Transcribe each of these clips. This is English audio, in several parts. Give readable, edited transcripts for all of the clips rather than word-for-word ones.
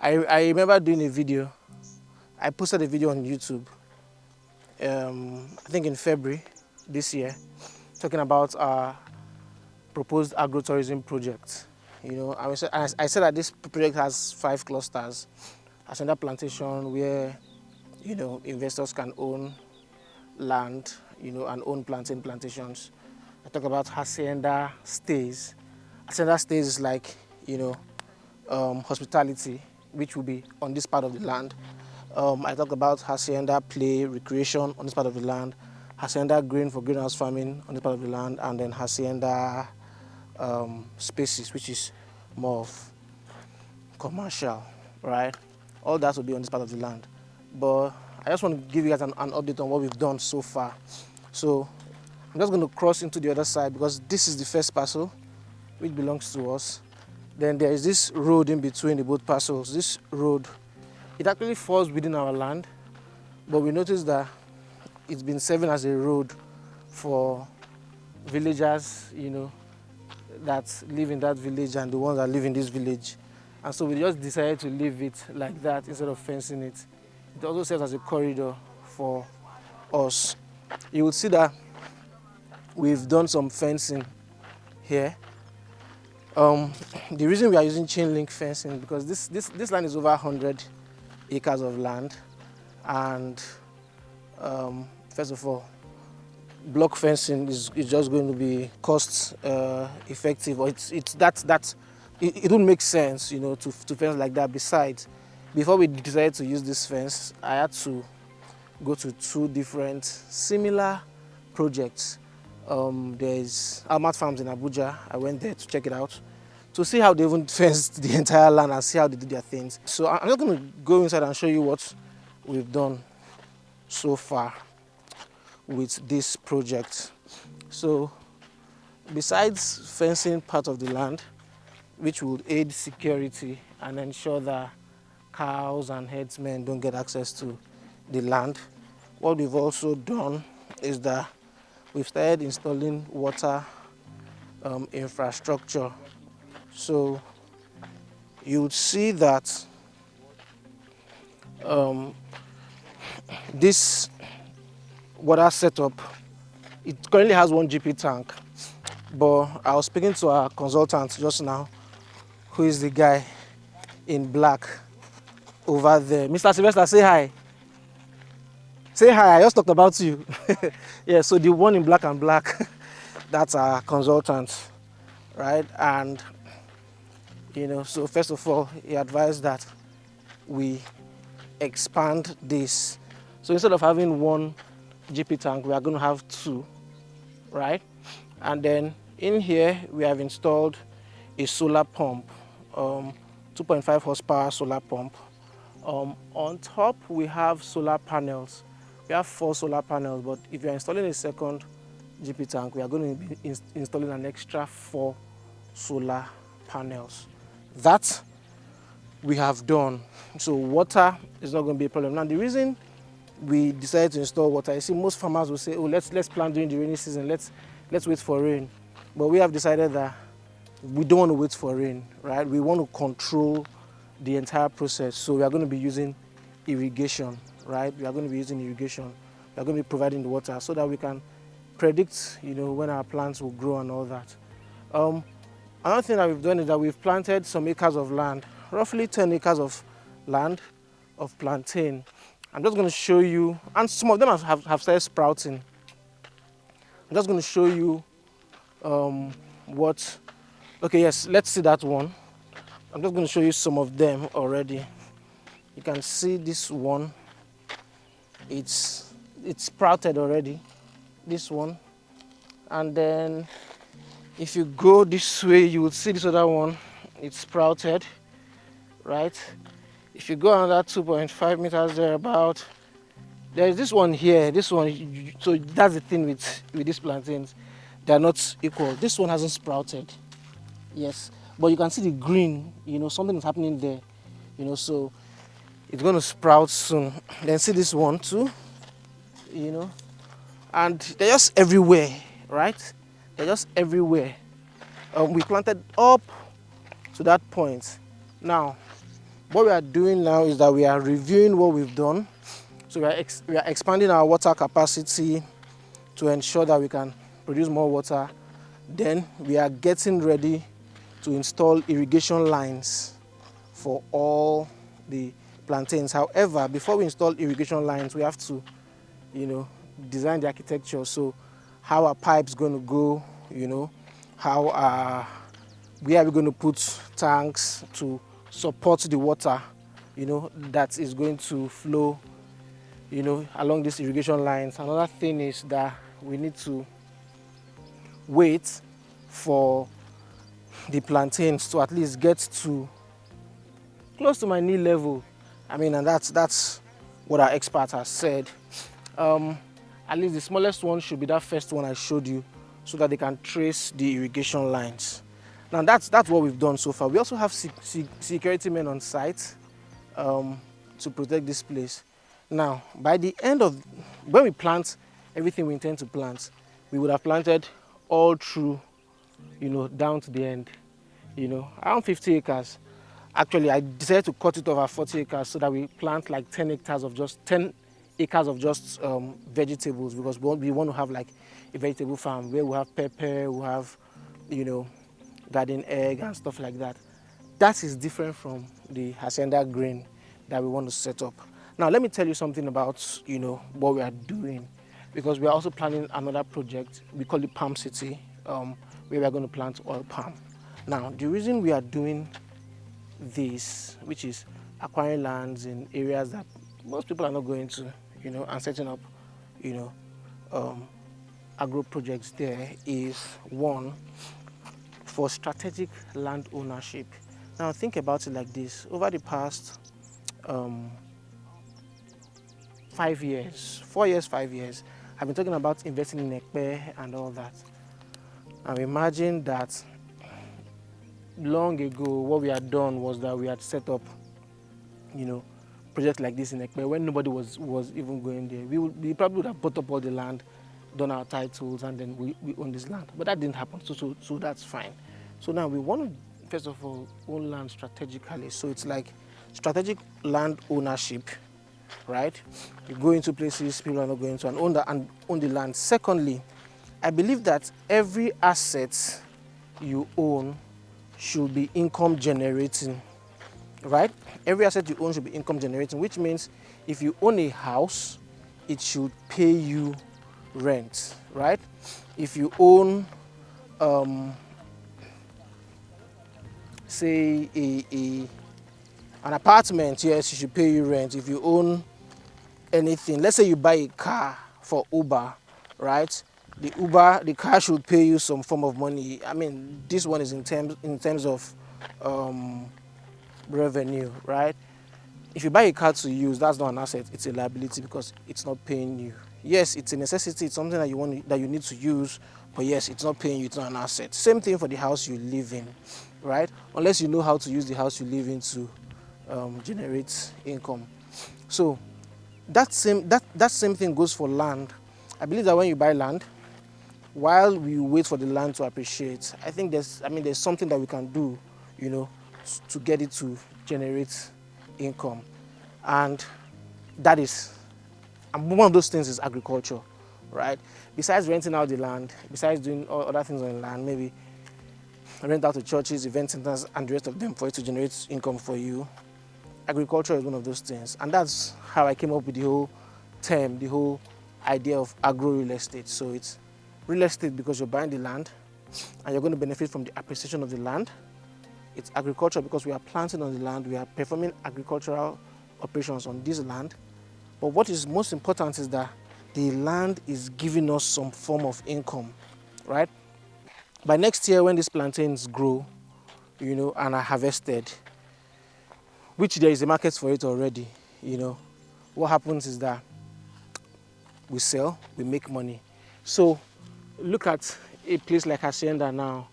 I remember doing a video. I posted a video on YouTube, I think in February this year, talking about our proposed agro-tourism project. You know, I said that this project has 5 clusters. Hacienda Plantation, where, you know, investors can own land, you know, and own plantain plantations. I talk about Hacienda Stays. Hacienda Stays is like, you know, hospitality, which will be on this part of the land. I talk about Hacienda Play Recreation on this part of the land, Hacienda Grain for greenhouse farming on this part of the land, and then Hacienda Spaces, which is more of commercial, right? All that will be on this part of the land. But I just want to give you guys an update on what we've done so far. So I'm just going to cross into the other side because this is the first parcel, which belongs to us. Then there is this road in between the both parcels. This road, it actually falls within our land, but we noticed that it's been serving as a road for villagers, you know, that live in that village and the ones that live in this village. And so we just decided to leave it like that instead of fencing it. It also serves as a corridor for us. You will see that we've done some fencing here. The reason we are using chain link fencing because this land is over 100 acres of land, and first of all, block fencing is just going to be cost effective, or it wouldn't make sense, you know, to fence like that. Besides, before we decided to use this fence, I had to go to 2 different similar projects. There's Almat Farms in Abuja. I went there to check it out, to see how they even fenced the entire land and see how they do their things. So I'm just going to go inside and show you what we've done so far with this project. So besides fencing part of the land, which would aid security and ensure that cows and herdsmen don't get access to the land, what we've also done is that we've started installing water infrastructure. So you would see that this water setup, it currently has 1 GP tank, but I was speaking to our consultant just now, who is the guy in black over there. Mr. Sylvester, say hi. Say hi, I just talked about you. Yeah, so the one in black and black, that's our consultant, right? And, you know, so first of all, he advised that we expand this. So instead of having 1 GP tank, we are going to have 2, right? And then in here, we have installed a solar pump, 2.5 horsepower solar pump. On top, we have solar panels. We have 4 solar panels, but if you're installing a second GP tank, we are going to be installing an extra 4 solar panels. That we have done. So water is not going to be a problem. Now, the reason we decided to install water, you see, most farmers will say, oh, let's plant during the rainy season, let's wait for rain. But we have decided that we don't want to wait for rain, right? We want to control the entire process. So we are going to be using irrigation, right? We are going to be using irrigation. We are going to be providing the water so that we can predict, you know, when our plants will grow and all that. Another thing that we've done is that we've planted some acres of land, roughly 10 acres of land of plantain. I'm just going to show you, and some of them have started sprouting. I'm just going to show you okay, yes, let's see that one. I'm just going to show you some of them already. You can see this one, it's sprouted already, this one. And then if you go this way, you will see this other one, it's sprouted, right? If you go another 2.5 meters thereabout, there is this one here, this one. So that's the thing with these plantains, they are not equal. This one hasn't sprouted, yes, but you can see the green, you know, something is happening there, you know, so it's going to sprout soon. Then see this one too, you know, and they're just everywhere, right? They're just everywhere. We planted up to that point. Now, what we are doing now is that we are reviewing what we've done. So we are expanding our water capacity to ensure that we can produce more water. Then we are getting ready to install irrigation lines for all the plantains. However, before we install irrigation lines, we have to, design the architecture. So how are pipes going to go, where are we going to put tanks to support the water, that is going to flow, along these irrigation lines. Another thing is that we need to wait for the plantains to at least get to close to my knee level. And that's what our expert has said. At least the smallest one should be that first one I showed you, so that they can trace the irrigation lines. Now that's what we've done so far. We also have security men on site to protect this place. Now, by the end of, when we plant everything we intend to plant, we would have planted all through, down to the end, around 50 acres. Actually, I decided to cut it off at 40 acres so that we plant like 10 acres of just vegetables, because we want to have like a vegetable farm where we have pepper, we have, garden egg and stuff like that. That is different from the Hacienda grain that we want to set up. Now, let me tell you something about, what we are doing, because we are also planning another project. We call it Palm City, where we are going to plant oil palm. Now, the reason we are doing this, which is acquiring lands in areas that most people are not going to, and setting up, agro projects there, is one, for strategic land ownership. Now think about it like this. Over the past 5 years, 4 years, 5 years, I've been talking about investing in Ekpe and all that. Now imagine that long ago what we had done was that we had set up, projects like this in Ekpe when nobody was even going there. We probably would have bought up all the land, done our titles, and then we own this land. But that didn't happen, so that's fine. So now we want to, first of all, own land strategically. So it's like strategic land ownership, right? You go into places people are not going to, and own the land. Secondly, I believe that every asset you own should be income generating, right? Every asset you own should be income generating, which means if you own a house, it should pay you rent, right? If you own, say, an apartment, yes, it should pay you rent. If you own anything, let's say you buy a car for Uber, right? The car should pay you some form of money. This one is in terms of revenue, right? If you buy a car to use, that's not an asset, it's a liability, because it's not paying you. Yes, it's a necessity, it's something that you need to use, but yes, it's not paying you, it's not an asset. Same thing for the house you live in, right? Unless you know how to use the house you live in to generate income. So that same thing goes for land. I believe that when you buy land, while we wait for the land to appreciate, I think there's something that we can do, to get it to generate income. And that is, and one of those things is agriculture, right? Besides renting out the land, besides doing all other things on the land, maybe rent out to churches, event centers, and the rest of them for it to generate income for you, agriculture is one of those things. And that's how I came up with the whole term, the whole idea of agro-real estate. So it's real estate because you're buying the land and you're going to benefit from the appreciation of the land. It's agriculture because we are planting on the land, we are performing agricultural operations on this land. But what is most important is that the land is giving us some form of income, right? By next year, when these plantains grow, and are harvested, which there is a market for it already, what happens is that we sell, we make money. So look at a place like Hacienda now,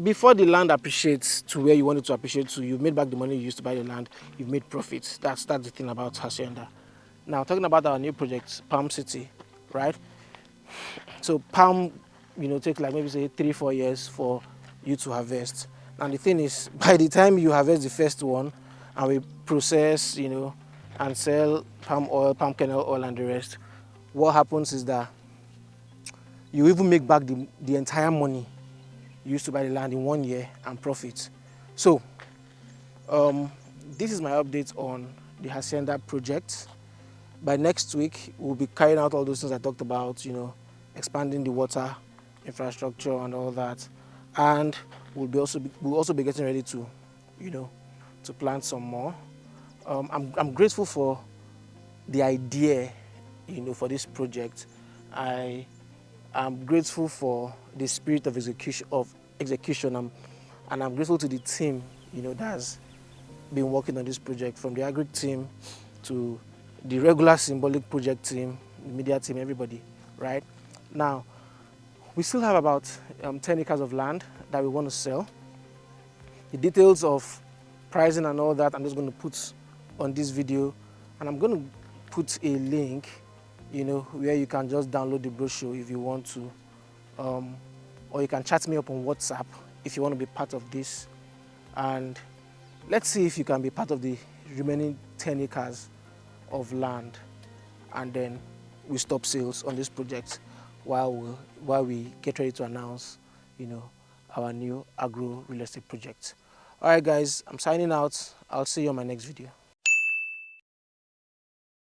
before the land appreciates to where you want it to appreciate to, you've made back the money you used to buy the land, you've made profits. That's the thing about Hacienda. Now, talking about our new project, Palm City, right? So palm, takes like maybe say 3-4 years for you to harvest. And the thing is, by the time you harvest the first one and we process, and sell palm oil, palm kernel oil and the rest, what happens is that you even make back the entire money you used to buy the land in 1 year and profit. So this is my update on the Hacienda project. By next week, we'll be carrying out all those things I talked about, expanding the water infrastructure and all that. And we'll also be getting ready to, to plant some more. I'm grateful for the idea, for this project. I am grateful for the spirit of execution. And I'm grateful to the team, that's been working on this project, from the agri team to the regular symbolic project team, the media team, everybody, right? Now, we still have about 10 acres of land that we want to sell. The details of pricing and all that I'm just going to put on this video, and I'm going to put a link, where you can just download the brochure if you want to, or you can chat me up on WhatsApp if you want to be part of this. And let's see if you can be part of the remaining 10 acres of land, and then we stop sales on this project while we get ready to announce, our new agro real estate project. All right, guys, I'm signing out. I'll see you on my next video.